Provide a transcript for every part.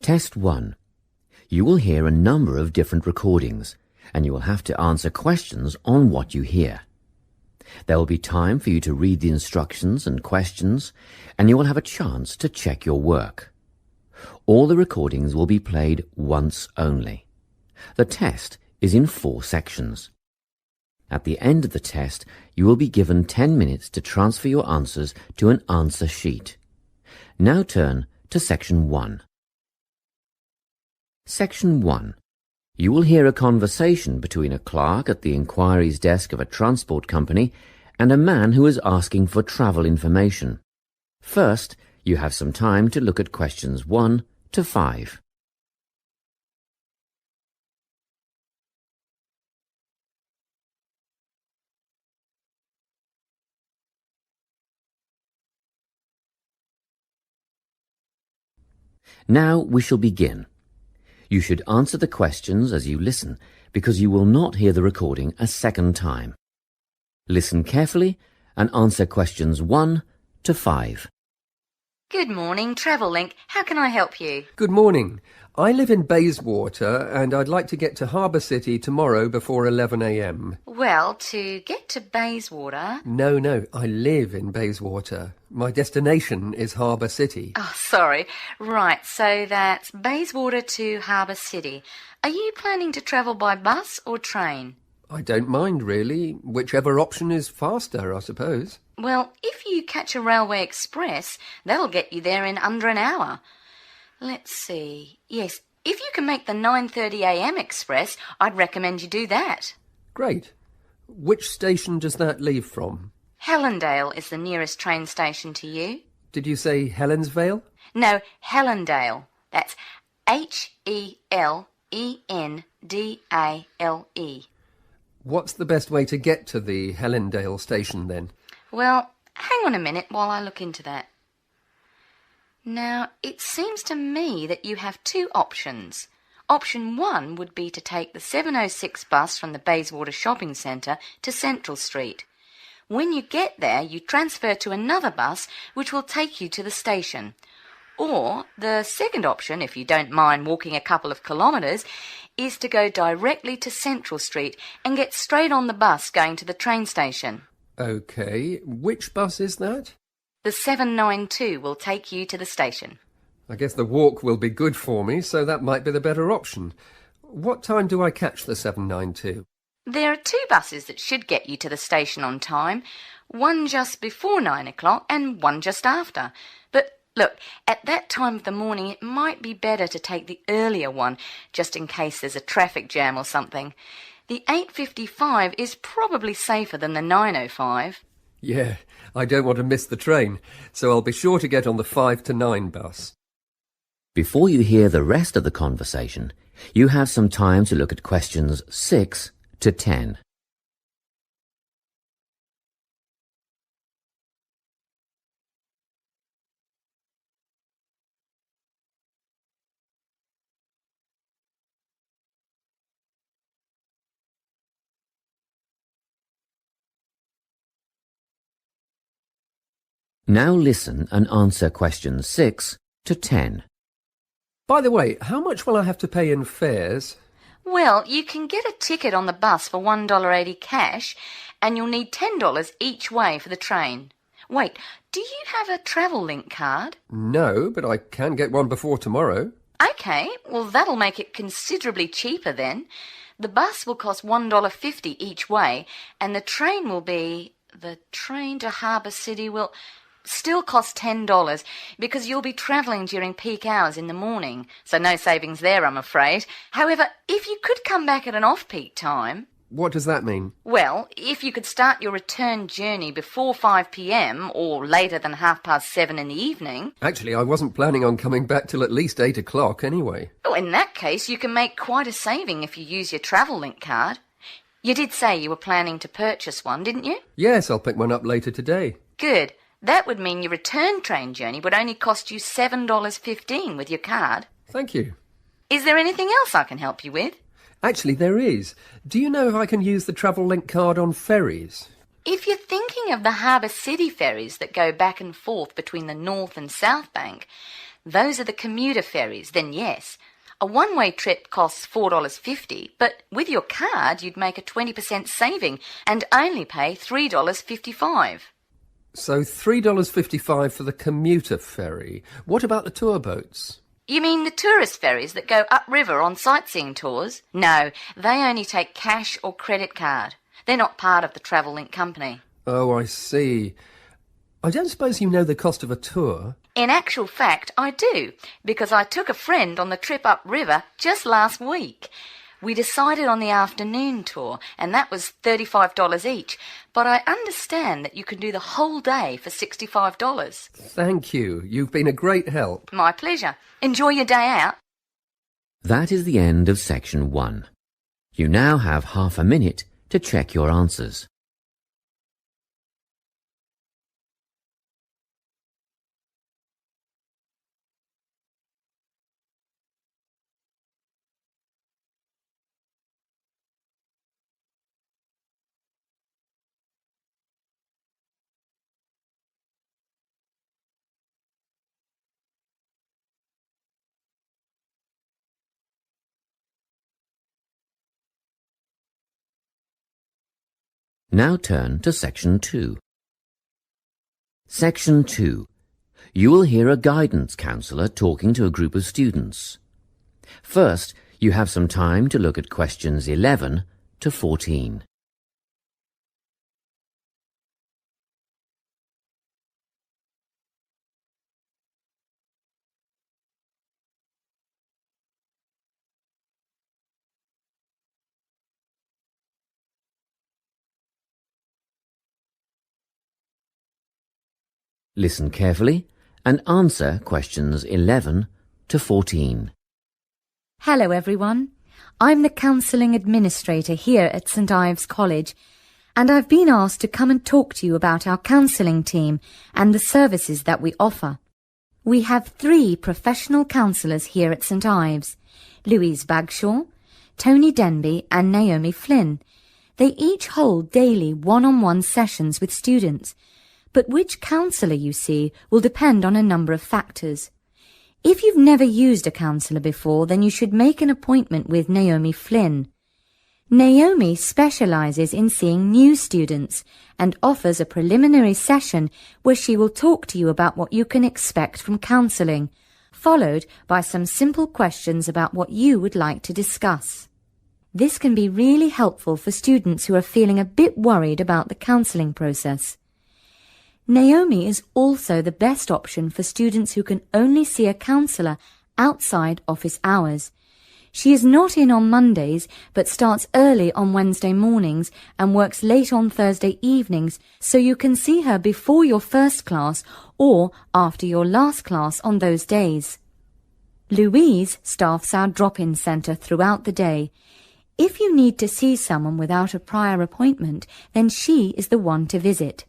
Test 1. You will hear a number of different recordings, and you will have to answer questions on what you hear. There will be time for you to read the instructions and questions, and you will have a chance to check your work. All the recordings will be played once only. The test is in 4 sections. At the end of the test, you will be given 10 minutes to transfer your answers to an answer sheet. Now turn to Section 1. Section 1. You will hear a conversation between a clerk at the inquiries desk of a transport company and a man who is asking for travel information. First, you have some time to look at questions 1 to 5. Now we shall begin. You should answer the questions as you listen, because you will not hear the recording a second time. Listen carefully and answer questions 1 to 5. Good morning, Travellink. How can I help you? Good morning. I live in Bayswater and I'd like to get to Harbour City tomorrow before 11 a.m. Well, to get to Bayswater... No, I live in Bayswater. My destination is Harbour City. Oh, sorry. Right, so that's Bayswater to Harbour City. Are you planning to travel by bus or train? I don't mind, really. Whichever option is faster, I suppose. Well, if you catch a railway express, that'll get you there in under an hour. Let's see. Yes, if you can make the 9:30 a.m. express, I'd recommend you do that. Great. Which station does that leave from? Helendale is the nearest train station to you. Did you say Helensvale? No, Helendale. That's Helendale. What's the best way to get to the Helendale station then? Well, hang on a minute while I look into that. Now, it seems to me that you have 2 options. Option 1 would be to take the 7:06 bus from the Bayswater Shopping Centre to Central Street. When you get there, you transfer to another bus which will take you to the station. Or the second option, if you don't mind walking a couple of kilometres, is to go directly to Central Street and get straight on the bus going to the train station. OK. Which bus is that? The 792 will take you to the station. I guess the walk will be good for me, so that might be the better option. What time do I catch the 792? There are 2 buses that should get you to the station on time, one just before 9 o'clock and one just after. But look, at that time of the morning it might be better to take the earlier one, just in case there's a traffic jam or something. The 8:55 is probably safer than the 9:05. Yeah, I don't want to miss the train, so I'll be sure to get on the 5 to 9 bus. Before you hear the rest of the conversation, you have some time to look at questions 6 to 10. Now listen and answer questions 6 to 10. By the way, how much will I have to pay in fares? Well, you can get a ticket on the bus for $1.80 cash, and you'll need $10 each way for the train. Wait, do you have a Travellink card? No, but I can get one before tomorrow. OK, well that'll make it considerably cheaper then. The bus will cost $1.50 each way, and the train will be... The train to Harbour City will... still cost $10 because you'll be travelling during peak hours in the morning, so no savings there, I'm afraid. However, if you could come back at an off-peak time... What does that mean? Well, if you could start your return journey before 5 p.m. or later than 7:30 in the evening... Actually, I wasn't planning on coming back till at least 8 o'clock anyway. Oh, in that case, you can make quite a saving if you use your Travellink card. You did say you were planning to purchase one, didn't you? Yes, I'll pick one up later today. Good. That would mean your return train journey would only cost you $7.15 with your card. Thank you. Is there anything else I can help you with? Actually, there is. Do you know if I can use the Travellink card on ferries? If you're thinking of the Harbour City ferries that go back and forth between the North and South Bank, those are the commuter ferries, then yes. A one-way trip costs $4.50, but with your card you'd make a 20% saving and only pay $3.55. So $3.55 for the commuter ferry. What about the tour boats? You mean the tourist ferries that go upriver on sightseeing tours? No, they only take cash or credit card. They're not part of the Travel Link company. Oh, I see. I don't suppose you know the cost of a tour? In actual fact, I do, because I took a friend on the trip upriver just last week. We decided on the afternoon tour, and that was $35 each, but I understand that you can do the whole day for $65. Thank you. You've been a great help. My pleasure. Enjoy your day out. That is the end of section 1. You now have half a minute to check your answers. Now turn to Section 2. Section 2. You will hear a guidance counsellor talking to a group of students. First, you have some time to look at questions 11 to 14. Listen carefully and answer questions 11 to 14. Hello everyone. I'm the Counselling Administrator here at St Ives College, and I've been asked to come and talk to you about our counselling team and the services that we offer. We have 3 professional counsellors here at St Ives, Louise Bagshaw, Tony Denby and Naomi Flynn. They each hold daily one-on-one sessions with students, but which counsellor you see will depend on a number of factors. If you've never used a counsellor before, then you should make an appointment with Naomi Flynn. Naomi specialises in seeing new students and offers a preliminary session where she will talk to you about what you can expect from counselling, followed by some simple questions about what you would like to discuss. This can be really helpful for students who are feeling a bit worried about the counselling process. Naomi is also the best option for students who can only see a counsellor outside office hours. She is not in on Mondays, but starts early on Wednesday mornings and works late on Thursday evenings, so you can see her before your first class or after your last class on those days. Louise staffs our drop-in centre throughout the day. If you need to see someone without a prior appointment, then she is the one to visit.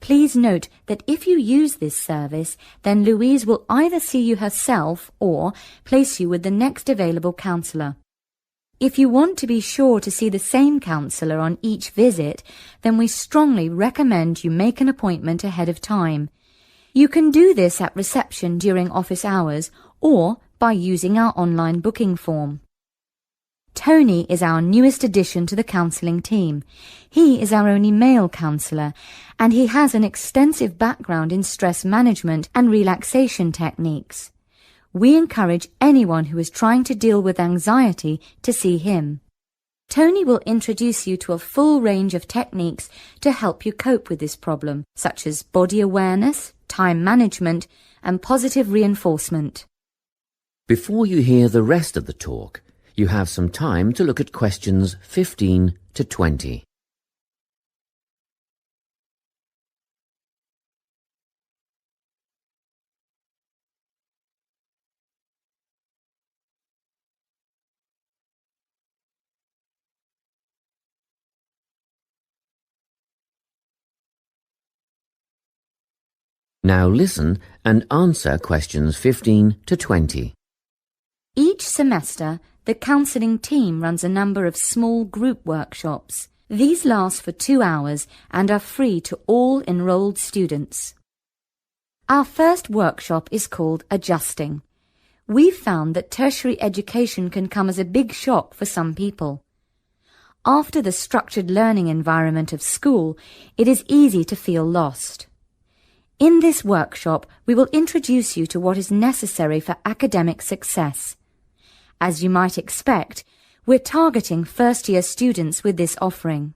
Please note that if you use this service, then Louise will either see you herself or place you with the next available counsellor. If you want to be sure to see the same counsellor on each visit, then we strongly recommend you make an appointment ahead of time. You can do this at reception during office hours or by using our online booking form. Tony is our newest addition to the counselling team. He is our only male counsellor, and he has an extensive background in stress management and relaxation techniques. We encourage anyone who is trying to deal with anxiety to see him. Tony will introduce you to a full range of techniques to help you cope with this problem, such as body awareness, time management, and positive reinforcement. Before you hear the rest of the talk, you have some time to look at questions 15 to 20. Now listen and answer questions 15 to 20. Each semester, the counselling team runs a number of small group workshops. These last for 2 hours and are free to all enrolled students. Our first workshop is called Adjusting. We've found that tertiary education can come as a big shock for some people. After the structured learning environment of school, it is easy to feel lost. In this workshop, we will introduce you to what is necessary for academic success. As you might expect, we're targeting first-year students with this offering.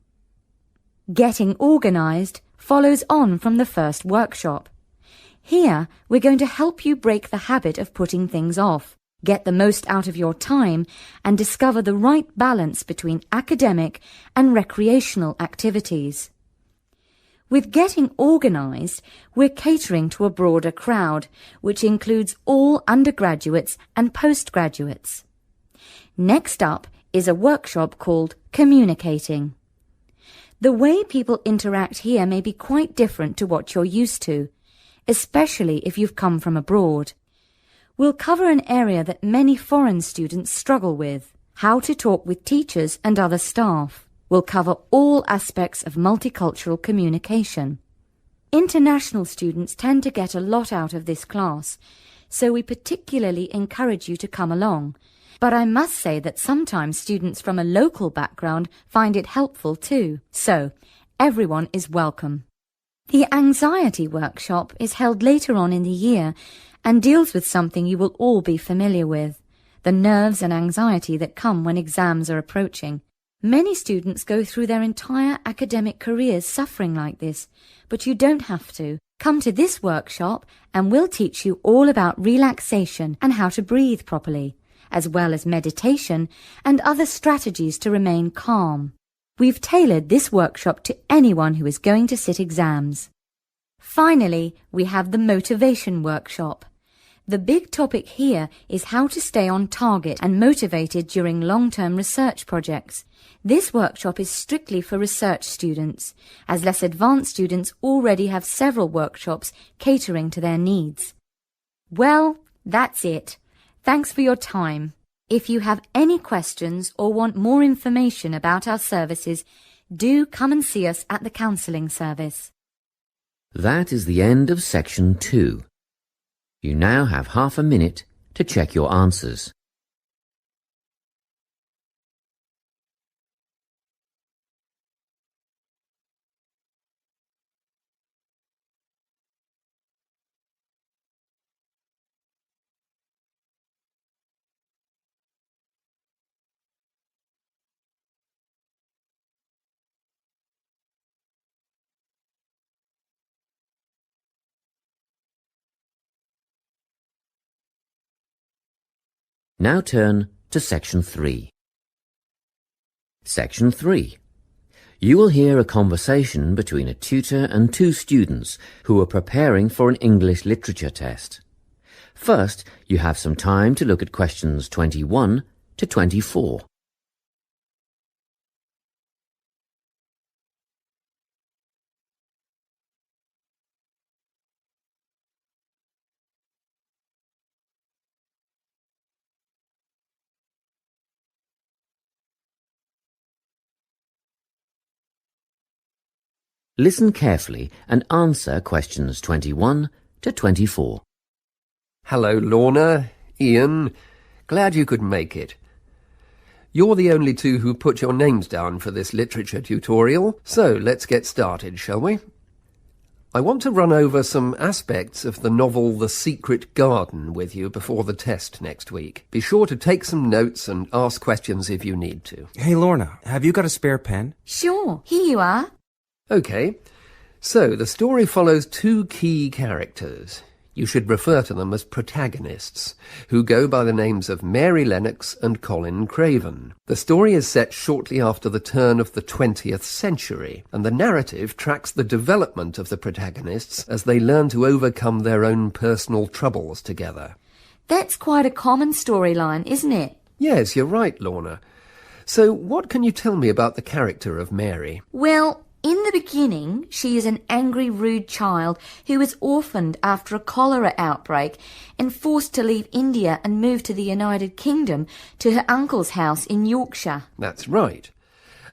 Getting organised follows on from the first workshop. Here, we're going to help you break the habit of putting things off, get the most out of your time, and discover the right balance between academic and recreational activities. With Getting Organised, we're catering to a broader crowd, which includes all undergraduates and postgraduates. Next up is a workshop called Communicating. The way people interact here may be quite different to what you're used to, especially if you've come from abroad. We'll cover an area that many foreign students struggle with, how to talk with teachers and other staff. We'll cover all aspects of multicultural communication. International students tend to get a lot out of this class, so we particularly encourage you to come along. But I must say that sometimes students from a local background find it helpful too. So, everyone is welcome. The anxiety workshop is held later on in the year and deals with something you will all be familiar with, the nerves and anxiety that come when exams are approaching. Many students go through their entire academic careers suffering like this, but you don't have to. Come to this workshop and we'll teach you all about relaxation and how to breathe properly, as well as meditation and other strategies to remain calm. We've tailored this workshop to anyone who is going to sit exams. Finally, we have the motivation workshop. The big topic here is how to stay on target and motivated during long-term research projects. This workshop is strictly for research students, as less advanced students already have several workshops catering to their needs. Well, that's it. Thanks for your time. If you have any questions or want more information about our services, do come and see us at the counselling service. That is the end of section 2. You now have half a minute to check your answers. Now turn to Section 3. Section 3. You will hear a conversation between a tutor and two students who are preparing for an English literature test. First, you have some time to look at questions 21 to 24. Listen carefully and answer questions 21 to 24. Hello, Lorna, Ian. Glad you could make it. You're the only two who put your names down for this literature tutorial, so let's get started, shall we? I want to run over some aspects of the novel The Secret Garden with you before the test next week. Be sure to take some notes and ask questions if you need to. Hey, Lorna, have you got a spare pen? Sure, here you are. OK, so the story follows two key characters. You should refer to them as protagonists, who go by the names of Mary Lennox and Colin Craven. The story is set shortly after the turn of the 20th century, and the narrative tracks the development of the protagonists as they learn to overcome their own personal troubles together. That's quite a common storyline, isn't it? Yes, you're right, Lorna. So what can you tell me about the character of Mary? Well, in the beginning, she is an angry, rude child who was orphaned after a cholera outbreak and forced to leave India and move to the United Kingdom to her uncle's house in Yorkshire. That's right.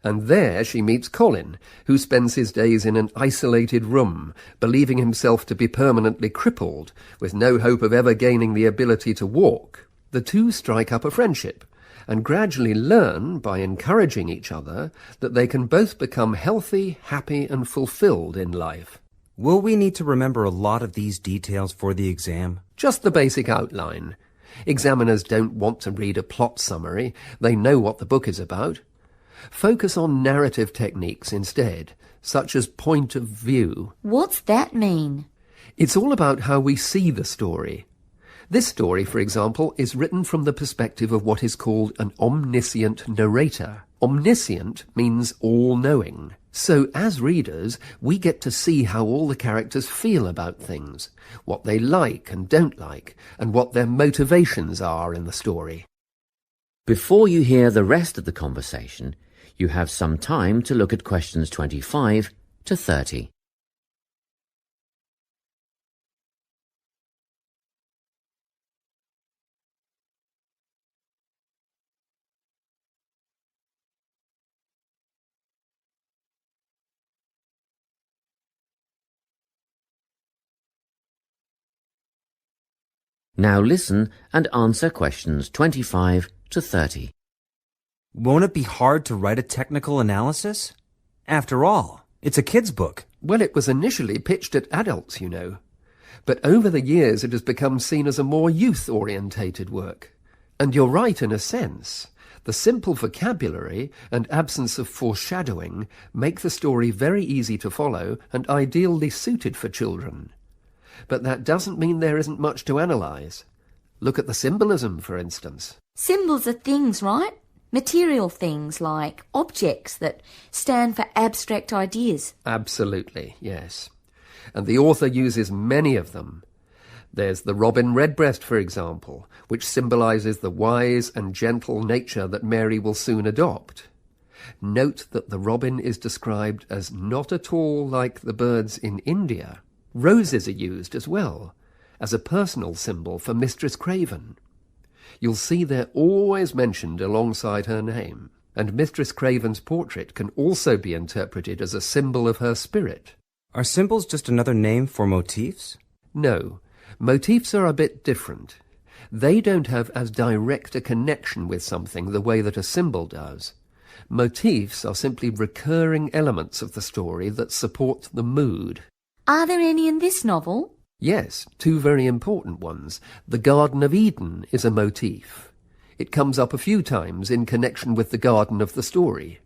And there she meets Colin, who spends his days in an isolated room, believing himself to be permanently crippled, with no hope of ever gaining the ability to walk. The two strike up a friendship, and gradually learn, by encouraging each other, that they can both become healthy, happy, and fulfilled in life. Will we need to remember a lot of these details for the exam? Just the basic outline. Examiners don't want to read a plot summary. They know what the book is about. Focus on narrative techniques instead, such as point of view. What's that mean? It's all about how we see the story. This story, for example, is written from the perspective of what is called an omniscient narrator. Omniscient means all-knowing. So, as readers, we get to see how all the characters feel about things, what they like and don't like, and what their motivations are in the story. Before you hear the rest of the conversation, you have some time to look at questions 25 to 30. Now listen and answer questions 25 to 30. Won't it be hard to write a technical analysis? After all, it's a kid's book. Well, it was initially pitched at adults, you know. But over the years it has become seen as a more youth-orientated work. And you're right in a sense. The simple vocabulary and absence of foreshadowing make the story very easy to follow and ideally suited for children. But that doesn't mean there isn't much to analyse. Look at the symbolism, for instance. Symbols are things, right? Material things like objects that stand for abstract ideas. Absolutely, yes. And the author uses many of them. There's the robin redbreast, for example, which symbolises the wise and gentle nature that Mary will soon adopt. Note that the robin is described as not at all like the birds in India. Roses are used as well, as a personal symbol for Mistress Craven. You'll see they're always mentioned alongside her name, and Mistress Craven's portrait can also be interpreted as a symbol of her spirit. Are symbols just another name for motifs? No, motifs are a bit different. They don't have as direct a connection with something the way that a symbol does. Motifs are simply recurring elements of the story that support the mood. Are there any in this novel? Yes, two very important ones. The Garden of Eden is a motif. It comes up a few times in connection with the garden of the story.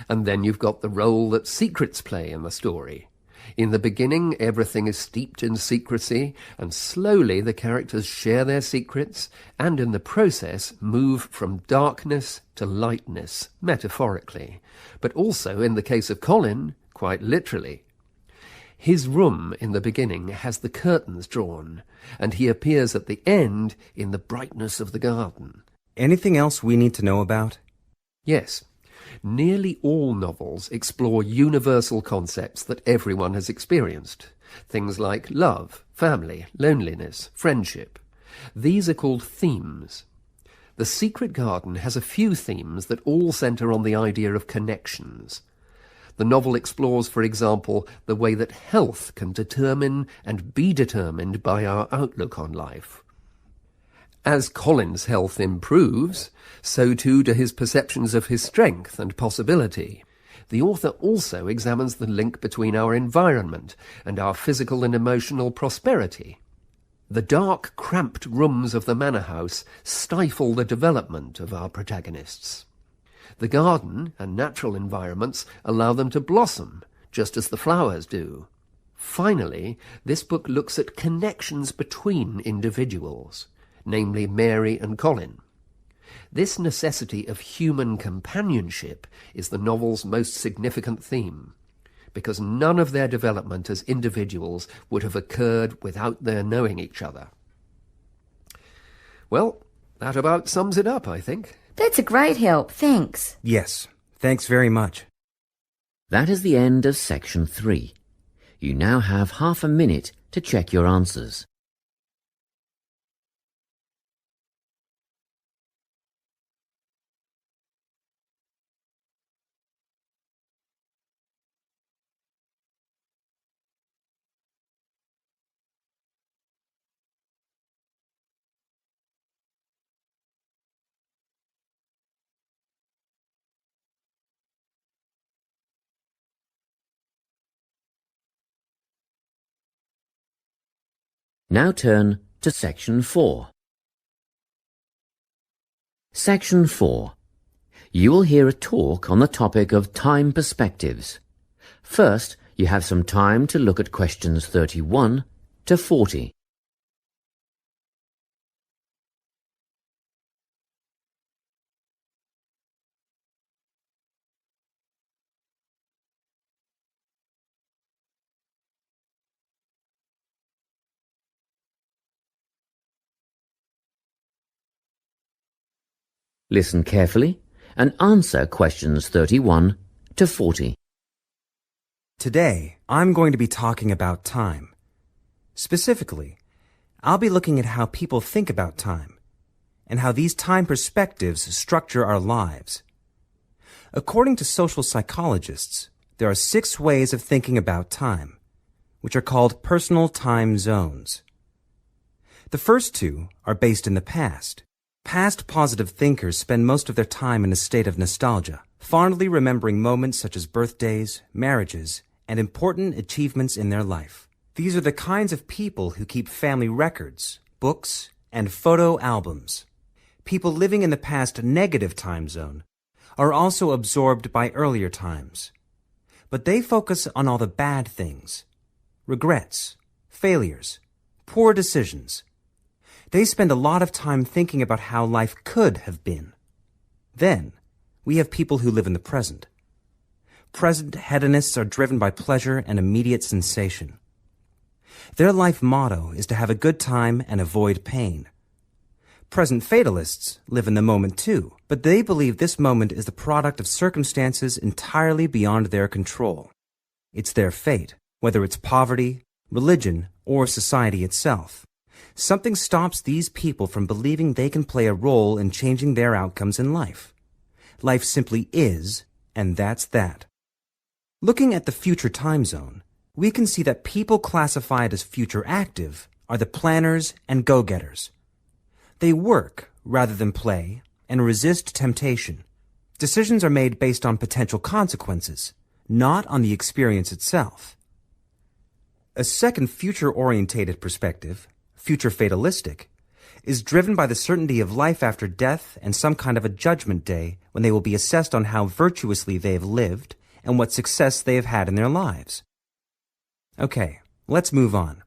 And then you've got the role that secrets play in the story. In the beginning, everything is steeped in secrecy, and slowly the characters share their secrets, and in the process move from darkness to lightness, metaphorically, but also, in the case of Colin, quite literally. His room in the beginning has the curtains drawn, and he appears at the end in the brightness of the garden. Anything else we need to know about? Yes. Nearly all novels explore universal concepts that everyone has experienced. Things like love, family, loneliness, friendship. These are called themes. The Secret Garden has a few themes that all centre on the idea of connections. The novel explores, for example, the way that health can determine and be determined by our outlook on life. As Colin's health improves, so too do his perceptions of his strength and possibility. The author also examines the link between our environment and our physical and emotional prosperity. The dark, cramped rooms of the manor house stifle the development of our protagonists. The garden and natural environments allow them to blossom, just as the flowers do. Finally, this book looks at connections between individuals, namely Mary and Colin. This necessity of human companionship is the novel's most significant theme, because none of their development as individuals would have occurred without their knowing each other. Well, that about sums it up, I think. That's a great help, thanks. Yes, thanks very much. That is the end of section 3. You now have half a minute to check your answers. Now turn to Section 4. Section 4. You will hear a talk on the topic of time perspectives. First, you have some time to look at questions 31 to 40. Listen carefully and answer questions 31 to 40. Today, I'm going to be talking about time. Specifically, I'll be looking at how people think about time and how these time perspectives structure our lives. According to social psychologists, there are 6 ways of thinking about time, which are called personal time zones. The first 2 are based in the past. Past positive thinkers spend most of their time in a state of nostalgia, fondly remembering moments such as birthdays, marriages, and important achievements in their life. These are the kinds of people who keep family records, books, and photo albums. People living in the past negative time zone are also absorbed by earlier times, but they focus on all the bad things, regrets, failures, poor decisions. They spend a lot of time thinking about how life could have been. Then, we have people who live in the present. Present hedonists are driven by pleasure and immediate sensation. Their life motto is to have a good time and avoid pain. Present fatalists live in the moment too, but they believe this moment is the product of circumstances entirely beyond their control. It's their fate, whether it's poverty, religion, or society itself. Something stops these people from believing they can play a role in changing their outcomes in life. Life simply is, and that's that. Looking at the future time zone, we can see that people classified as future active are the planners and go-getters. They work rather than play and resist temptation. Decisions are made based on potential consequences, not on the experience itself. A second future-orientated perspective, future fatalistic, is driven by the certainty of life after death and some kind of a judgment day when they will be assessed on how virtuously they have lived and what success they have had in their lives. Okay, let's move on.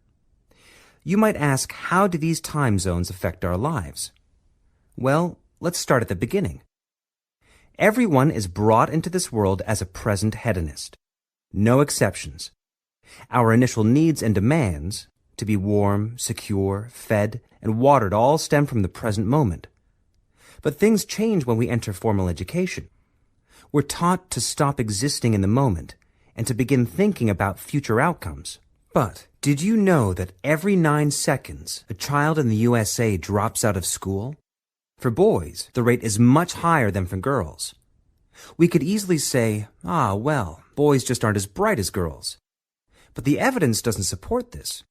You might ask, how do these time zones affect our lives? Well, let's start at the beginning. Everyone is brought into this world as a present hedonist. No exceptions. Our initial needs and demands, to be warm, secure, fed, and watered, all stem from the present moment. But things change when we enter formal education. We're taught to stop existing in the moment and to begin thinking about future outcomes. But did you know that every 9 seconds a child in the USA drops out of school? For boys, the rate is much higher than for girls. We could easily say, well, boys just aren't as bright as girls. But the evidence doesn't support this.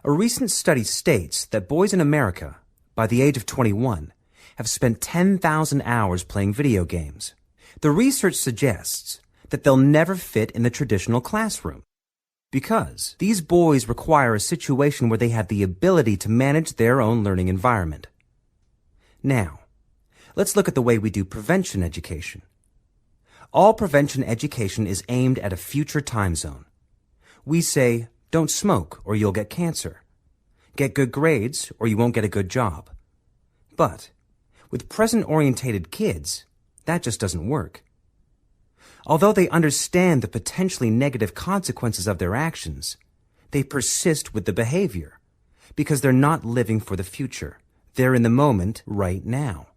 A recent study states that boys in America, by the age of 21, have spent 10,000 hours playing video games. The research suggests that they'll never fit in the traditional classroom because these boys require a situation where they have the ability to manage their own learning environment. Now, let's look at the way we do prevention education. All prevention education is aimed at a future time zone. We say, don't smoke or you'll get cancer. Get good grades or you won't get a good job. But with present-orientated kids, that just doesn't work. Although they understand the potentially negative consequences of their actions, they persist with the behavior because they're not living for the future. They're in the moment right now.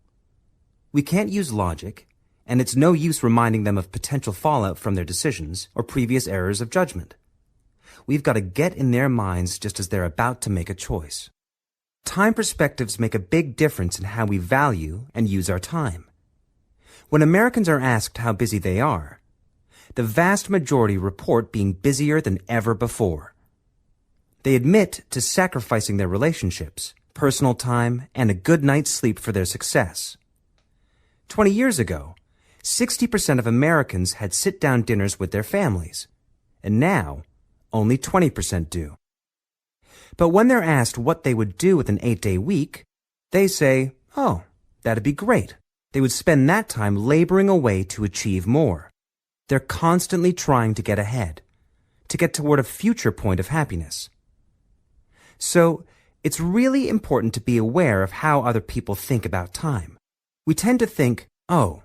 We can't use logic, and it's no use reminding them of potential fallout from their decisions or previous errors of judgment. We've got to get in their minds just as they're about to make a choice. Time perspectives make a big difference in how we value and use our time. When Americans are asked how busy they are, the vast majority report being busier than ever before. They admit to sacrificing their relationships, personal time, and a good night's sleep for their success. 20 years ago, 60% of Americans had sit-down dinners with their families, and now only 20% do. But when they're asked what they would do with an 8-day week, they say, oh, that'd be great. They would spend that time laboring away to achieve more. They're constantly trying to get ahead, to get toward a future point of happiness. So, it's really important to be aware of how other people think about time. We tend to think, oh,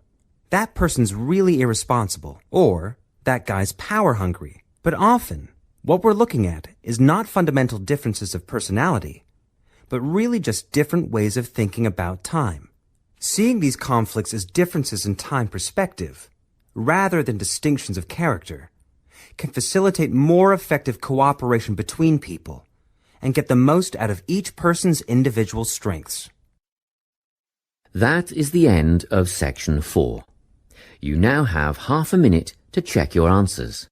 that person's really irresponsible, or that guy's power hungry. But often, what we're looking at is not fundamental differences of personality, but really just different ways of thinking about time. Seeing these conflicts as differences in time perspective, rather than distinctions of character, can facilitate more effective cooperation between people and get the most out of each person's individual strengths. That is the end of section 4. You now have half a minute to check your answers.